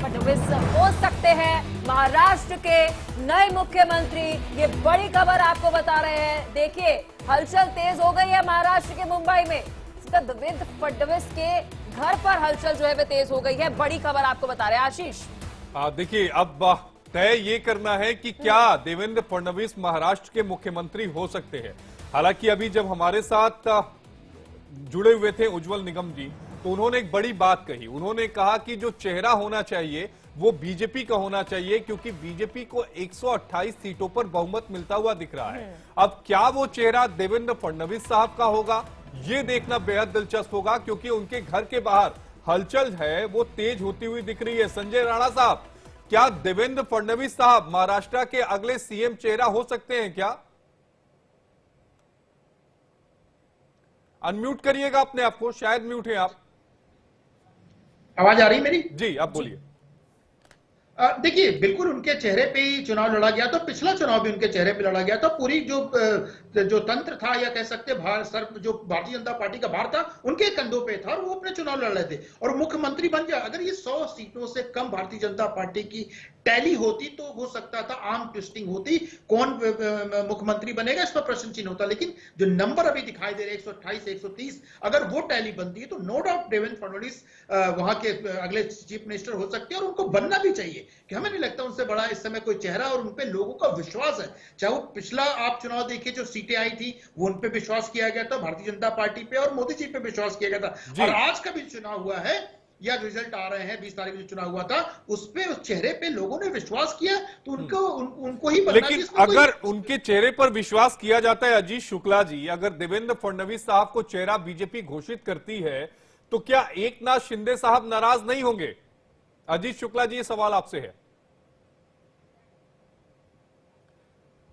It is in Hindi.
फडणवीस हो सकते हैं महाराष्ट्र के नए मुख्यमंत्री। ये बड़ी खबर आपको बता रहे हैं। देखिए, हलचल तेज हो गई है महाराष्ट्र के मुंबई में। देवेंद्र फडणवीस के घर पर हलचल जो है वो तेज हो गई है। बड़ी खबर आपको बता रहे हैं आशीष। देखिए, अब तय ये करना है कि क्या देवेंद्र फडणवीस महाराष्ट्र के मुख्यमंत्री हो सकते हैं। हालांकि अभी जब हमारे साथ जुड़े हुए थे उज्जवल निगम जी, तो उन्होंने एक बड़ी बात कही। उन्होंने कहा कि जो चेहरा होना चाहिए वो बीजेपी का होना चाहिए, क्योंकि बीजेपी को 128 सीटों पर बहुमत मिलता हुआ दिख रहा है। अब क्या वो चेहरा देवेंद्र फडणवीस साहब का होगा, ये देखना बेहद दिलचस्प होगा, क्योंकि उनके घर के बाहर हलचल है वो तेज होती हुई दिख रही है। संजय राणा साहब, क्या देवेंद्र फडणवीस साहब महाराष्ट्र के अगले सीएम चेहरा हो सकते हैं क्या? अनम्यूट करिएगा अपने आप को, शायद म्यूट है आप। आवाज आ रही मेरी? जी, आप बोलिए। देखिए, बिल्कुल उनके चेहरे पे ही चुनाव लड़ा गया। तो पिछला चुनाव भी उनके चेहरे पे लड़ा गया। तो पूरी जो तंत्र था, या कह सकते जो भारतीय जनता पार्टी का भार था, उनके कंधों पे था और वो अपने चुनाव लड़ रहे थे और मुख्यमंत्री बन गया। अगर ये 100 सीटों से कम भारतीय जनता पार्टी की टैली होती तो हो सकता था आम ट्विस्टिंग होती, कौन मुख्यमंत्री बनेगा इस पर प्रश्न चिन्ह होता। लेकिन जो नंबर अभी दिखाई दे रहे 128 130, अगर वो टैली बनती है तो नो डाउट देवेंद्र फडणवीस वहां के अगले चीफ मिनिस्टर हो सकते हैं और उनको बनना भी चाहिए। कि हमें नहीं लगता उनसे बड़ा इस समय कोई चेहरा, और उनपे लोगों का विश्वास है। चाहे वो पिछला आप चुनाव देखिए, जो सीटें आई थी वो उनपे विश्वास किया गया था, भारतीय जनता पार्टी पे और मोदी जी पे विश्वास किया गया था। और आज का भी चुनाव हुआ है या रिजल्ट आ रहे हैं 20 तारीख जो चुनाव हुआ था, उस चेहरे पे लोगों ने विश्वास किया, तो उनको ही बनना। लेकिन अगर उनके चेहरे पर विश्वास किया जाता है, अजीत शुक्ला जी, अगर देवेंद्र फडणवीस साहब को चेहरा बीजेपी घोषित करती है, तो क्या एकनाथ शिंदे साहब नाराज नहीं होंगे? अजीत शुक्ला जी, ये सवाल आपसे है।